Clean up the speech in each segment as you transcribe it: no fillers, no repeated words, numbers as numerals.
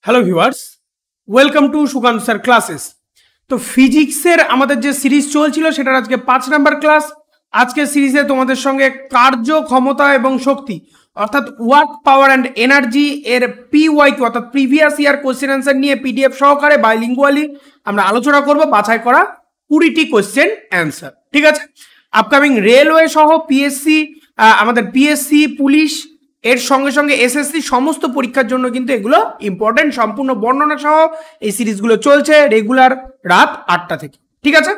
Hello viewers, welcome to Sukanta sir classes. তো ফিজিক্সের আমাদের যে সিরিজ চলছিল সেটার আজকে 5 নাম্বার ক্লাস। আজকের সিরিজে তোমাদের সঙ্গে কার্য ক্ষমতা এবং শক্তি অর্থাৎ ওয়ার্ক পাওয়ার অ্যান্ড এনার্জি এর PYQ অর্থাৎ প্রিভিয়াস ইয়ার কোশ্চেন অ্যান্সার নিয়ে PDF সহকারে বাইলিঙ্গুয়ালি আমরা আলোচনা করব, বাছাই করা 20টি কোশ্চেন অ্যান্সার। ঠিক আছে, আপকামিং রেলওয়ে সহ পিএসসি, আমাদের পিএসসি, পুলিশ এর সঙ্গে সঙ্গে SSC সমস্ত পরীক্ষার জন্য কিন্তু এগুলো ইম্পর্টেন্ট। সম্পূর্ণ বর্ণনা সহ এই সিরিজগুলো চলছে রেগুলার রাত 8টা থেকে। ঠিক আছে,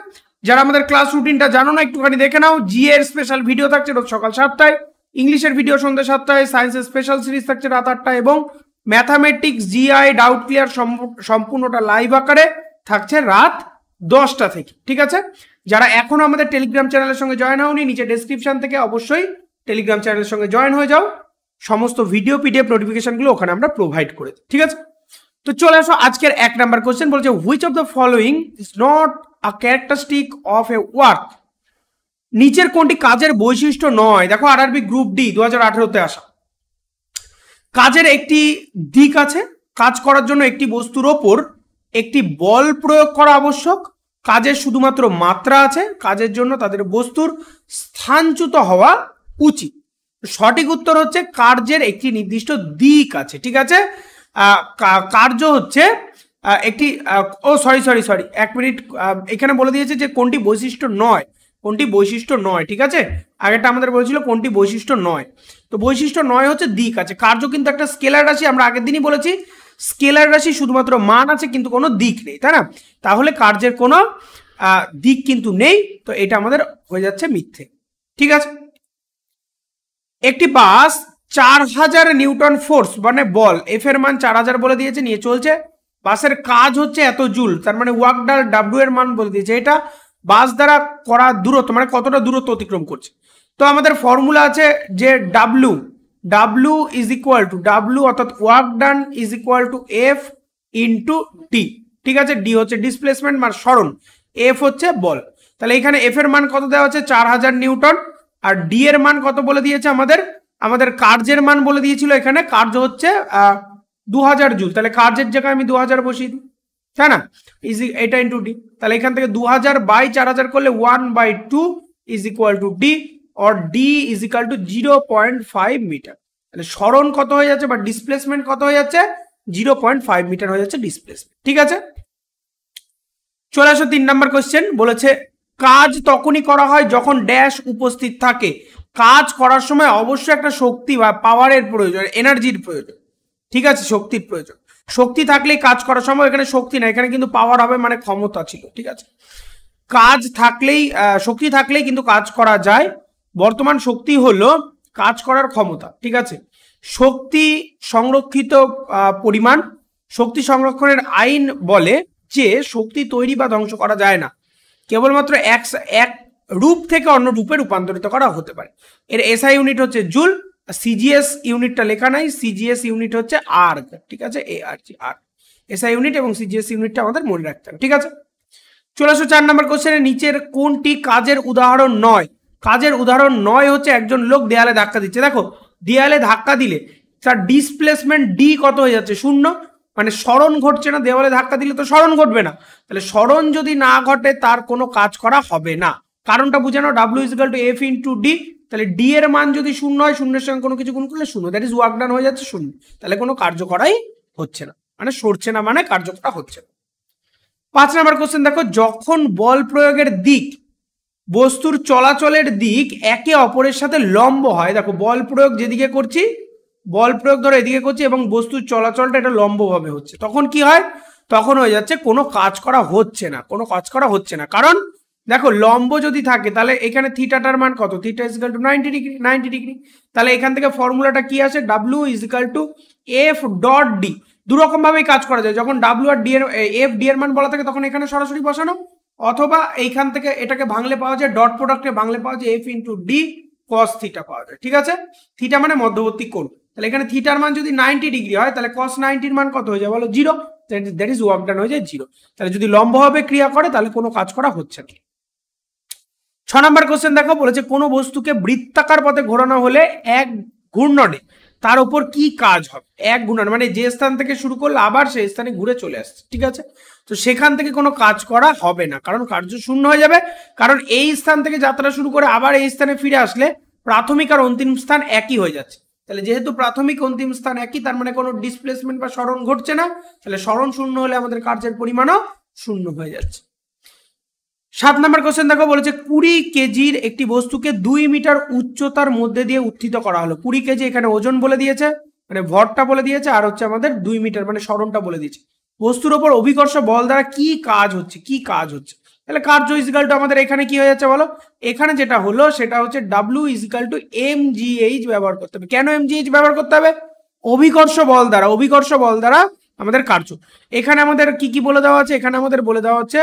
যারা আমাদের ক্লাস রুটিনটা জানো না একটুখানি দেখে নাও। জিএ এর স্পেশাল ভিডিও থাকছে রোজ সকাল 7টায়, ইংলিশের ভিডিও সন্ধ্যে 7টায়, সায়েন্সের স্পেশাল সিরিজ থাকছে রাত 8টায় এবং ম্যাথামেটিক্স জিআই ডাউট ক্লিয়ার সম্পূর্ণটা লাইভ আকারে থাকছে রাত 10টা থেকে। ঠিক আছে, যারা এখনো আমাদের টেলিগ্রাম চ্যানেলের সঙ্গে জয়েন হওনি নিচে ডেসক্রিপশন থেকে অবশ্যই টেলিগ্রাম চ্যানেলের সঙ্গে জয়েন হয়ে যাও। সমস্ত ভিডিও PDF নোটিফিকেশনগুলো ওখানে আমরা প্রোভাইড করে দিই। ঠিক আছে, তো চলে আসো আজকের 1 নাম্বার কোশ্চেন। বলছে which of the following is not a characteristic of A work. নিচের কোনটি কাজের বৈশিষ্ট্য নয়? দেখো RRB গ্রুপ ডি 2018-তে আসা। কাজের একটি দিক আছে, কাজ করার জন্য একটি বস্তুর ওপর একটি বল প্রয়োগ করা আবশ্যক, কাজের শুধুমাত্র মাত্রা আছে, কাজের জন্য তাদের বস্তুর স্থানচ্যুত হওয়া উচিত। সঠিক উত্তর হচ্ছে কার্যের একটি নির্দিষ্ট দিক আছে। ঠিক আছে, কার্য হচ্ছে একটি সরি 1 মিনিট, এখানে বলে দিয়েছে যে কোনটি বৈশিষ্ট্য নয়, কোনটি বৈশিষ্ট্য নয়। ঠিক আছে, আগেরটা আমাদের বলেছিল কোনটি বৈশিষ্ট্য নয়, তো বৈশিষ্ট্য নয় হচ্ছে দিক আছে। কার্য কিন্তু একটা স্কেলার রাশি, আমরা আগের দিনই বলেছি স্কেলার রাশি শুধুমাত্র মান আছে কিন্তু কোনো দিক নেই, তাই না? তাহলে কার্যের কোনো দিক কিন্তু নেই, তো এটা আমাদের হয়ে যাচ্ছে মিথ্যে। ঠিক আছে, একটি বাস 4000 নিউটন ফোর্স মানে বল, এফ এর মান 4000 বলে দিয়েছে, নিয়ে চলছে। বাসের কাজ হচ্ছে এত জুল, তার মানে ওয়ার্ক ডান ডাব্লিউ এর মান বলে দিয়েছে। এটা বাস দ্বারা করা দূরত্ব, মানে কতটা দূরত্ব অতিক্রম করছে। তো আমাদের ফর্মুলা আছে যে W is equal to W অর্থাৎ work done is equal to F into D. ঠিক আছে, ডি হচ্ছে ডিসপ্লেসমেন্ট মানে সরণ, এফ হচ্ছে বল। তাহলে এখানে এফ এর মান কত দেওয়া আছে 4000 নিউটন, আর ডি এর মান কত বলে দিয়েছে আমাদের কার্যের মান বলে দিয়েছিল। এখানে কার্য হচ্ছে 2000 জুল, তাহলে কার্যের জায়গায় আমি 2000 বসিয়ে দিই, তাই না? এটা ইন্টু ডি, তাহলে এখান থেকে 2000 বাই 4000 করলে 1/2 is equal to D, or D is equal to 0.5 metre. তাহলে সরণ কত হয়ে যাচ্ছে বা ডিসপ্লেসমেন্ট কত হয়ে যাচ্ছে 0.5 মিটার হয়ে যাচ্ছে ডিসপ্লেসমেন্ট। ঠিক আছে, চলে আসো 3 নাম্বার কোশ্চেন। বলেছে কাজ তখনই করা হয় যখন ড্যাশ উপস্থিত থাকে। কাজ করার সময় অবশ্যই একটা শক্তি বা পাওয়ারের প্রয়োজন, এনার্জির প্রয়োজন। ঠিক আছে, শক্তির প্রয়োজন। শক্তি থাকলেই কাজ করার সময়, এখানে শক্তি না, এখানে কিন্তু পাওয়ার হবে মানে ক্ষমতা ছিল। ঠিক আছে, কাজ থাকলেই শক্তি থাকলেই কিন্তু কাজ করা যায়। বর্তমান শক্তি হলো কাজ করার ক্ষমতা। ঠিক আছে, শক্তি সংরক্ষিত পরিমাণ। শক্তি সংরক্ষণের আইন বলে যে শক্তি তৈরি বা ধ্বংস করা যায় না, কেবলমাত্র এক রূপ থেকে অন্য রূপে রূপান্তরিত করা হতে পারে। এর SI ইউনিট হচ্ছে জুল, CGS ইউনিটটা লেখা নাই, CGS ইউনিট হচ্ছে আর্গ। ঠিক আছে, ARG আর্গ, SI ইউনিট এবং CGS ইউনিটটা আমাদের মনে রাখতে হবে। ঠিক আছে, চলে আসো 4 নম্বর কোশ্চেনে। নিচের কোনটি কাজের উদাহরণ নয়? কাজের উদাহরণ নয় হচ্ছে একজন লোক দেয়ালে ধাক্কা দিচ্ছে। দেখো দেয়ালে ধাক্কা দিলে তার ডিসপ্লেসমেন্ট ডি কত হয়ে যাচ্ছে 0, মানে সরণ ঘটছে না। দেওয়ালে ধাক্কা দিলে তো সরণ ঘটবে না, তাহলে সরণ যদি না ঘটে তার কোনো কাজ করা হবে না। কারণটা বুঝে নাও, W is equal to F into D. তাহলে ডি এর মান যদি 0 হয়, শূন্যের সঙ্গে কোনো কিছু গুণ করলে 0, দ্যাট ইজ ওয়ার্ক ডান হয়ে যাচ্ছে 0। তাহলে কোনো কার্য করাই হচ্ছে না, মানে সরছে না মানে কার্য করা হচ্ছে না। 5 নাম্বার কোশ্চেন দেখো, যখন বল প্রয়োগের দিক বস্তুর চলাচলের দিক একে অপরের সাথে লম্ব হয়। দেখো বল প্রয়োগ যেদিকে করছি, বল প্রয়োগ ধরো এদিকে করছি এবং বস্তুর চলাচলটা এটা লম্বভাবে হচ্ছে, তখন কি হয়? তখন হয়ে যাচ্ছে কোনো কাজ করা হচ্ছে না, কোনো কাজ করা হচ্ছে না। কারণ দেখো লম্ব যদি থাকে তাহলে এখানে থিটাটার মান কত, theta is equal two 90 degree. তাহলে এখান থেকে ফর্মুলাটা কি আসে, W is equal to F dot D. দুরকম ভাবেই কাজ করা যায়, যখন ডাব্লিউ আর ডি এর এফ ডি এর মান বলা থাকে তখন এখানে সরাসরি বসানো, অথবা এইখান থেকে এটাকে ভাঙলে পাওয়া যায়, ডট প্রোডাক্টে ভাঙলে পাওয়া যায় F into D cos theta পাওয়া যায়। ঠিক আছে, থিটা মানে মধ্যবর্তী কোণ। তাহলে এখানে থিটার মান যদি 90 ডিগ্রি হয় তাহলে cos 90 এর মান কত হয়ে যায় বলো 0, দ্যাট ইজ ওয়ার্ক ডান হয়ে যায় 0। তাহলে যদি লম্বভাবে ক্রিয়া করে তাহলে কোনো কাজ করা হচ্ছে না। 6 নম্বর কোশ্চেন দেখো, বলেছে কোনো বস্তুকে বৃত্তাকার পথে ঘোরানো হলে এক ঘূর্ণনে তার উপর কি কাজ হবে, এক গুণন মানে যে স্থান থেকে শুরু করলে আবার সেই স্থানে ঘুরে চলে আসছে, ঠিক আছে। তো সেখান থেকে কোনো কাজ করা হবে না, কারণ কার্য শূন্য হয়ে যাবে, কারণ এই স্থান থেকে যাত্রা শুরু করে আবার এই স্থানে ফিরে আসলে প্রাথমিক আর অন্তিম স্থান একই হয়ে যাচ্ছে। তাহলে যেহেতু প্রাথমিক অন্তিম স্থান একই, তার মানে কোনো ডিসপ্লেসমেন্ট বা সরণ ঘটছে না, তাহলে সরণ শূন্য হলে আমাদের কার্যের পরিমাণও শূন্য হয়ে যাচ্ছে। 7 নম্বর কোশ্চেন দেখো, বলেছে 20 কেজির একটি বস্তুকে 2 মিটার উচ্চতার মধ্যে দিয়ে উত্থিত করা হলো। 20 কেজি এখানে ওজন বলে দিয়েছে, মানে ভরটা বলে দিয়েছে, আর হচ্ছে আমাদের 2 মিটার মানে সরণটা বলে দিয়েছে। বস্তুর ওপর অভিকর্ষ বল দ্বারা কি কাজ হচ্ছে, কি কাজ হচ্ছে, তাহলে কার্য ইজিক্যাল টু আমাদের এখানে কি হয়ে যাচ্ছে বলো, এখানে যেটা হলো সেটা হচ্ছে ডাব্লিউ ইজিক্যাল টু mgh ব্যবহার করতে হবে। কেন mgh ব্যবহার করতে হবে, অভিকর্ষ বল দ্বারা, অভিকর্ষ বল দ্বারা আমাদের কার্য। এখানে আমাদের কি কি বলে দেওয়া আছে, এখানে আমাদের বলে দেওয়া হচ্ছে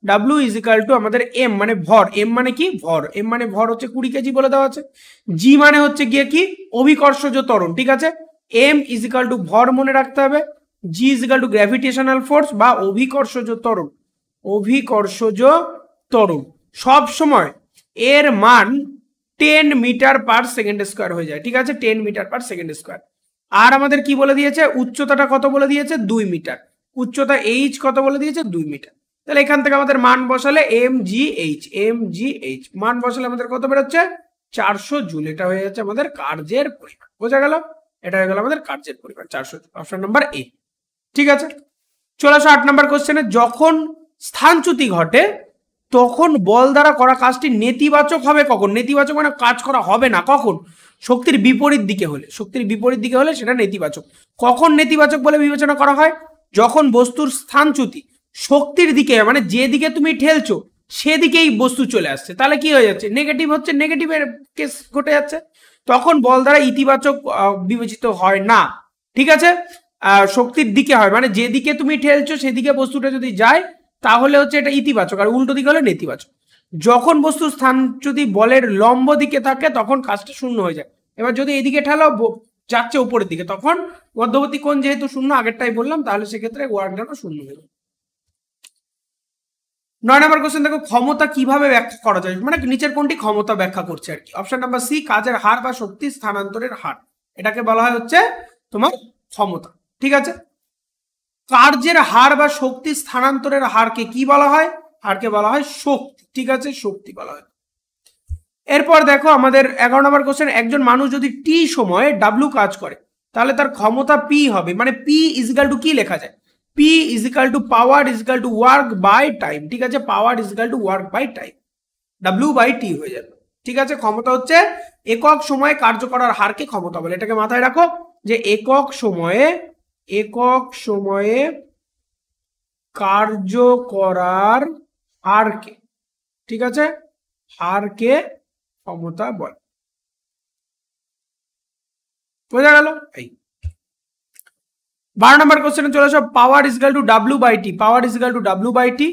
ডাব্লিউ ইজিক্যাল টু আমাদের এম মানে ভর, এম মানে কি ভর, এম মানে ভর হচ্ছে 20 কেজি বলে দেওয়া আছে। জি মানে হচ্ছে গিয়ে কি অভিকর্ষজ ত্বরণ, ঠিক আছে। এম ইজিক্যাল টু ভর মনে রাখতে হবে, জি ইজিক্যাল টু গ্র্যাভিটেশনাল ফোর্স বা অভিকর্ষজ ত্বরণ, অভিকর্ষজ ত্বরণ। সব সময় এর মান 10 মিটার পার সেকেন্ড স্কোয়ার হয়ে যায়, ঠিক আছে, 10 মিটার পার সেকেন্ড স্কোয়ার। আর আমাদের কি বলে দিয়েছে, উচ্চতাটা কত বলে দিয়েছে 2 মিটার, উচ্চতা এইচ কত বলে দিয়েছে 2 মিটার। তাহলে এখান থেকে আমাদের মান বসালে mgh, mgh মান বসালে আমাদের কত বেরোচ্ছে 400 জুল, এটা হয়ে যাচ্ছে আমাদের কার্যের পরিমাণ, বোঝা গেল, এটা হয়ে গেল আমাদের কার্যের পরিমাণ 400 জুল, অপশন নাম্বার এ, ঠিক আছে। চলে আসো 8 নম্বর কোশ্চেনে, যখন স্থানচ্যুতি ঘটে তখন বল দ্বারা করা কাজটি নেতিবাচক হবে কখন, নেতিবাচক মানে কাজ করা হবে না কখন, শক্তির বিপরীত দিকে হলে, শক্তির বিপরীত দিকে হলে সেটা নেতিবাচক। কখন নেতিবাচক বলে বিবেচনা করা হয়, যখন বস্তুর স্থানচ্যুতি শক্তির দিকে মানে যেদিকে তুমি ঠেলছো সেদিকেই বস্তু চলে আসছে, তাহলে কি হয়ে যাচ্ছে নেগেটিভ হচ্ছে, নেগেটিভের কেস ঘটে যাচ্ছে, তখন বল দ্বারা ইতিবাচক বিবেচিত হয় না, ঠিক আছে। শক্তির দিকে হয় মানে যেদিকে তুমি ঠেলছো সেদিকে বস্তুটা যদি যায় তাহলে হচ্ছে এটা ইতিবাচক, আর উল্টো দিকে হলে নেতিবাচক। যখন বস্তুর স্থান যদি বলের লম্ব দিকে থাকে তখন কাজটা শূন্য হয়ে যায়। এবার যদি এদিকে ঠেলাও যাচ্ছে উপরের দিকে, তখন মধ্যবর্তী কোণ যেহেতু শূন্য, আগেরটাই বললাম, তাহলে সেক্ষেত্রে ওয়ার্ক ডানও শূন্য হয়ে যাবে। 9 নম্বর কোশ্চেন দেখো, ক্ষমতা কিভাবে ব্যাখ্যা করা যায়, মানে নিচের কোনটি ক্ষমতা ব্যাখ্যা করছে আর কি। অপশন নাম্বার সি, কাজের হার বা শক্তি স্থানান্তরের হার, এটাকে বলা হয় হচ্ছে তোমার ক্ষমতা, ঠিক আছে। কার্যের হার বা শক্তি স্থানান্তরের হারকে কি বলা হয়, হারকে বলা হয় শক্তি, ঠিক আছে, শক্তি বলা হয়। এরপর দেখো আমাদের 11 নম্বর কোশ্চেন, একজন মানুষ যদি টি সময়ে ডাব্লিউ কাজ করে তাহলে তার ক্ষমতা পি হবে, মানে পি ইজিক্যাল টু কি লেখা যায়, P is equal to power is equal to work by time, ঠিক আছে, power is equal to work by time, W by T হয়ে যাবে, ঠিক আছে। ক্ষমতা হচ্ছে একক সময়ে কার্য করার হারকে ক্ষমতা বলে, এটাকে মাথায় রাখো যে একক সময়ে, একক সময়ে কার্য করার হারকে, ঠিক আছে, হারকে ক্ষমতা বলে, বোঝা গেল। এই 12 নম্বর কোশ্চেনে চলে আসো, power is equal to W by T, power is equal to W by T,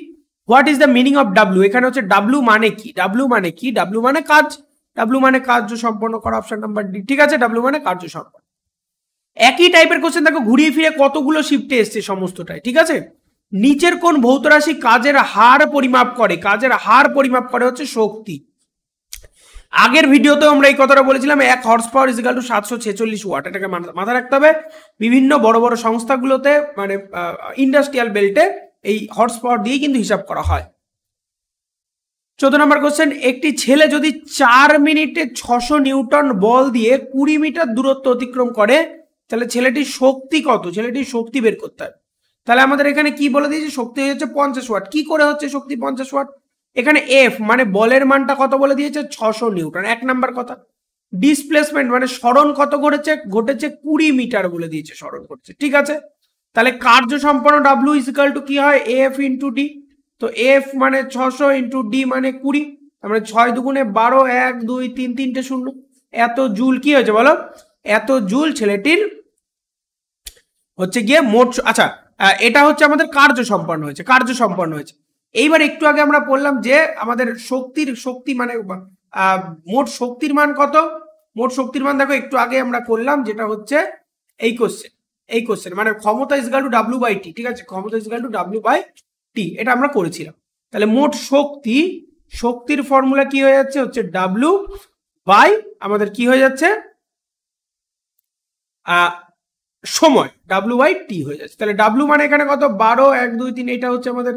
what is the meaning of W, এখানে হচ্ছে ডাব্লিউ মানে কি, ডাব্লিউ মানে কি, ডাব্লিউ মানে কাজ, ডাব্লিউ মানে কার্য সম্পন্ন করা, অপশন নাম্বার ডি, ঠিক আছে, ডাব্লিউ মানে কার্য সম্পন্ন। একই টাইপের কোশ্চেন দেখো, ঘুরিয়ে ফিরে কতগুলো শিফটে এসছে সমস্তটাই, ঠিক আছে। নিচের কোন ভৌত রাশি কাজের হার পরিমাপ করে, কাজের হার পরিমাপ করে হচ্ছে শক্তি। আগের ভিডিওতে আমরা এই কথাটা বলেছিলাম, 1 horse power is equal to 746 watt, এটাকে মাথায় রাখতে হবে। বিভিন্ন বড় বড় সংস্থাগুলোতে মানে ইন্ডাস্ট্রিয়াল বেল্টে এই হর্স পাওয়ার দিয়ে কিন্তু হিসাব করা হয়। 14 নম্বর কোশ্চেন, একটি ছেলে যদি 4 মিনিটে 600 নিউটন বল দিয়ে 20 মিটার দূরত্ব অতিক্রম করে তাহলে ছেলেটির শক্তি কত, ছেলেটির শক্তি বের করতে হবে। তাহলে আমাদের এখানে কি বলে দিয়েছে, শক্তি হচ্ছে 50 ওয়াট। কি করে হচ্ছে শক্তি 50 ওয়াট, এখানে এফ মানে বলের মানটা কত বলে দিয়েছে 600 নিউটন, এক নাম্বার কথা। ডিসপ্লেসমেন্ট মানে সরণ কত ঘটেছে, 20 মিটার বলে দিয়েছে সরণ করছে, ঠিক আছে। তাহলে কার্য সম্পন্ন ডাব্লিউ ইজিক্যাল টু কি হয়, এফ ইন্টু ডি, তো এফ মানে 600 ইন্টু ডি মানে 20, মানে 6 দুগুণে 12, 1 2 3 3টে শূন্য, এত জুল কি হয়েছে বলো, এত জুল ছেলেটির হচ্ছে গিয়ে মোট। আচ্ছা, এটা হচ্ছে আমাদের কার্য সম্পন্ন হয়েছে, কার্য সম্পন্ন হয়েছে। এইবার একটু আগে আমরা বললাম যে আমাদের শক্তি মানে মোট শক্তির মান কত, মোট শক্তির মান দেখো একটু আগে আমরা করলাম, যেটা হচ্ছে এই কোশ্চেন মানে ক্ষমতা ইজিক্যাল টু ডাব্লিউ বাই টি, ঠিক আছে, ক্ষমতা ইজিক্যাল টু ডাব্লিউ বাই টি, এটা আমরা করেছিলাম। তাহলে মোট শক্তির ফর্মুলা কি হয়ে যাচ্ছে, হচ্ছে ডাব্লিউ বাই আমাদের কি হয়ে যাচ্ছে সময় W/T হয়ে যাচ্ছে। তাহলে W মানে এখানে কত 12 1 2 3 এটা হচ্ছে আমাদের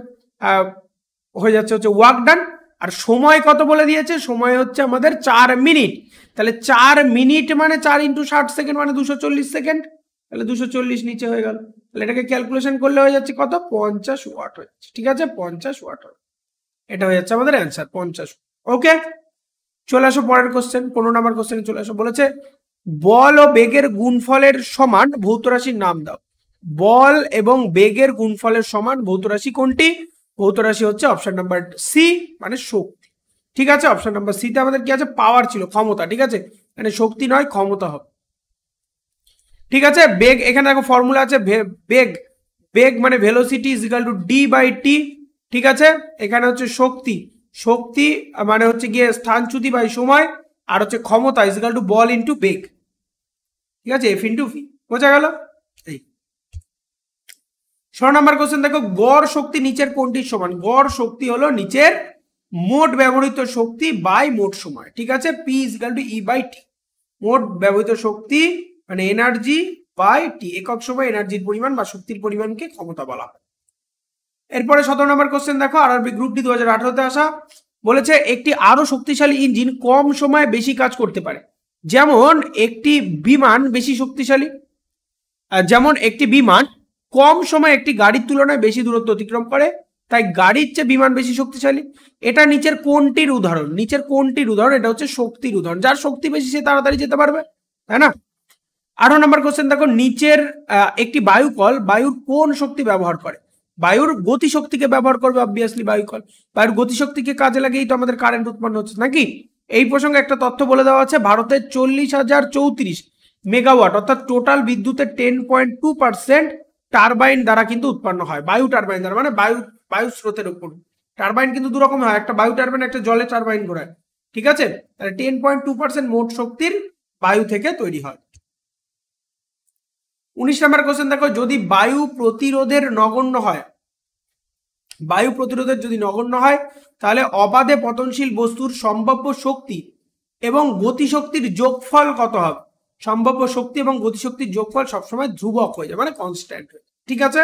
হয়ে যাচ্ছে হচ্ছে ওয়ার্ক ডান। আর সময় কত বলে দিয়েছে, সময় হচ্ছে আমাদের 4 মিনিট। তাহলে 4 মিনিট মানে 4 × 60 সেকেন্ড মানে 240 সেকেন্ড। তাহলে 240 নিচে হয়ে গেল। তাহলে এটাকে ক্যালকুলেশন করলে হয়ে যাচ্ছে কত 50 ওয়াট হয়ে যাচ্ছে। ঠিক আছে 50 ওয়াট এটা হয়ে যাচ্ছে আমাদের অ্যান্সার 50। ওকে চলে আসো পরের কোশ্চেন, 15 নাম্বার কোশ্চেনে চলে আসো। বলেছে বল ও বেগের গুণফলের সমান ভৌত রাশির নাম দাও। বল এবং বেগের গুণফলের সমান ভৌত রাশি কোনটি? ভৌত রাশি হচ্ছে অপশন নাম্বার সি মানে শক্তি। ঠিক আছে অপশন নাম্বার সি তে আমাদের কি আছে পাওয়ার ছিল ক্ষমতা। ঠিক আছে মানে শক্তি নয় ক্ষমতা হবে। ঠিক আছে বেগ এখানে দেখো ফর্মুলা আছে বেগ বেগ মানে velocity is equal two d/t। ঠিক আছে এখানে হচ্ছে শক্তি শক্তি মানে হচ্ছে গিয়ে স্থানচ্যুতি বাই সময়, আর হচ্ছে ক্ষমতা ইজ ইকুয়াল টু বল ইনটু বেগ। ঠিক আছে F × v বোঝা গেল। এই 16 নাম্বার কোশ্চেন দেখো গড় শক্তি নিচের কোনটির সমান? গড় শক্তি হলো নিচের মোট ব্যবহৃত শক্তি বাই মোট সময়। ঠিক আছে P = E/T। মোট ব্যবহৃত শক্তি মানে এনার্জি বাই টি, একক সময় এনার্জির পরিমাণ বা শক্তির পরিমাণকে ক্ষমতা বলা হয়। এরপরে 17 নম্বর কোশ্চেন দেখো আরআরবি গ্রুপ ডি 2018-তে আসা। বলেছে একটি আরো শক্তিশালী ইঞ্জিন কম সময়ে বেশি কাজ করতে পারে। যেমন একটি বিমান বেশি শক্তিশালী, যেমন একটি বিমান কম সময়ে একটি গাড়ির তুলনায় বেশি দূরত্ব অতিক্রম করে, তাই গাড়ির চেয়ে বিমান বেশি শক্তিশালী। এটা নিচের কোনটির উদাহরণ? নিচের কোনটির উদাহরণ? এটা হচ্ছে শক্তির উদাহরণ। যার শক্তি বেশি সে তাড়াতাড়ি যেতে পারবে, তাই না? 18 নম্বর কোশ্চেন দেখো নিচের একটি বায়ুকল বায়ুর কোন শক্তি ব্যবহার করে? বায়ুর গতিশক্তিকে ব্যবহার করবে অবভিয়াসলি বায়ুকল। বায়ুর গতিশক্তিকে কাজে লাগিয়েই তো আমাদের কারেন্ট উৎপন্ন হচ্ছে নাকি? এই প্রসঙ্গে একটা তথ্য বলে দেওয়া আছে ভারতের 40,034 মেগাওয়াট অর্থাৎ টোটাল বিদ্যুতের 10.2% টারবাইন দ্বারা কিন্তু উৎপন্ন হয়। বায়ু টারবাইন দ্বারা মানে বায়ু স্রোতের উপর। টারবাইন কিন্তু দু রকম হয়, একটা বায়ু টারবাইন একটা জলে টারবাইন ঘোরায়। ঠিক আছে তাহলে 10.2% মোট শক্তির বায়ু থেকে তৈরি হয়। 19 নম্বর কোশ্চেন দেখো যদি বায়ু প্রতিরোধের নগণ্য হয়, বায়ু প্রতিরোধের যদি নগণ্য হয় তাহলে অবাধে পতনশীল বস্তুর সম্ভাব্য শক্তি এবং গতিশক্তির যোগফল কত হবে? সম্ভাব্য শক্তি এবং গতিশক্তির যোগফল সবসময় ধ্রুবক হয়ে যায় মানে কনস্ট্যান্ট হয়ে যায়। ঠিক আছে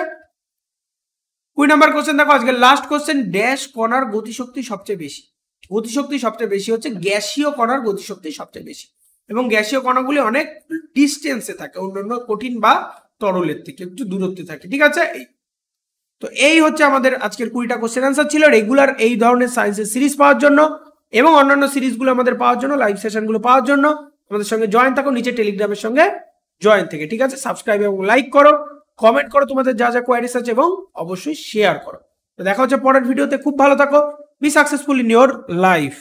20 নম্বর কোশ্চেন দেখো আজকে লাস্ট কোশ্চেন ড্যাশ কণার গতিশক্তি সবচেয়ে বেশি। গতিশক্তি সবচেয়ে বেশি হচ্ছে গ্যাসীয় কণার গতিশক্তি সবচেয়ে বেশি, এবং গ্যাসীয় কণাগুলি অনেক ডিস্টেন্সে থাকে অন্যান্য কঠিন বা তরলের থেকে একটু দূরত্বে থাকে। ঠিক আছে তো এই হচ্ছে আমাদের আজকের 20টা কোশ্চেন অ্যান্সার ছিল। রেগুলার এই ধরনের সায়েন্সের সিরিজ পাওয়ার জন্য এবং অন্যান্য সিরিজগুলো আমাদের পাওয়ার জন্য, লাইভ সেশনগুলো পাওয়ার জন্য আমাদের সঙ্গে জয়েন থাকো নিচে টেলিগ্রামের সঙ্গে জয়েন থেকে। ঠিক আছে সাবস্ক্রাইব এবং লাইক করো, কমেন্ট করো তোমাদের যা যা কোয়ারিজ আছে এবং অবশ্যই শেয়ার করো। তো দেখা হচ্ছে পরের ভিডিওতে। খুব ভালো থাকো, be successful in your life.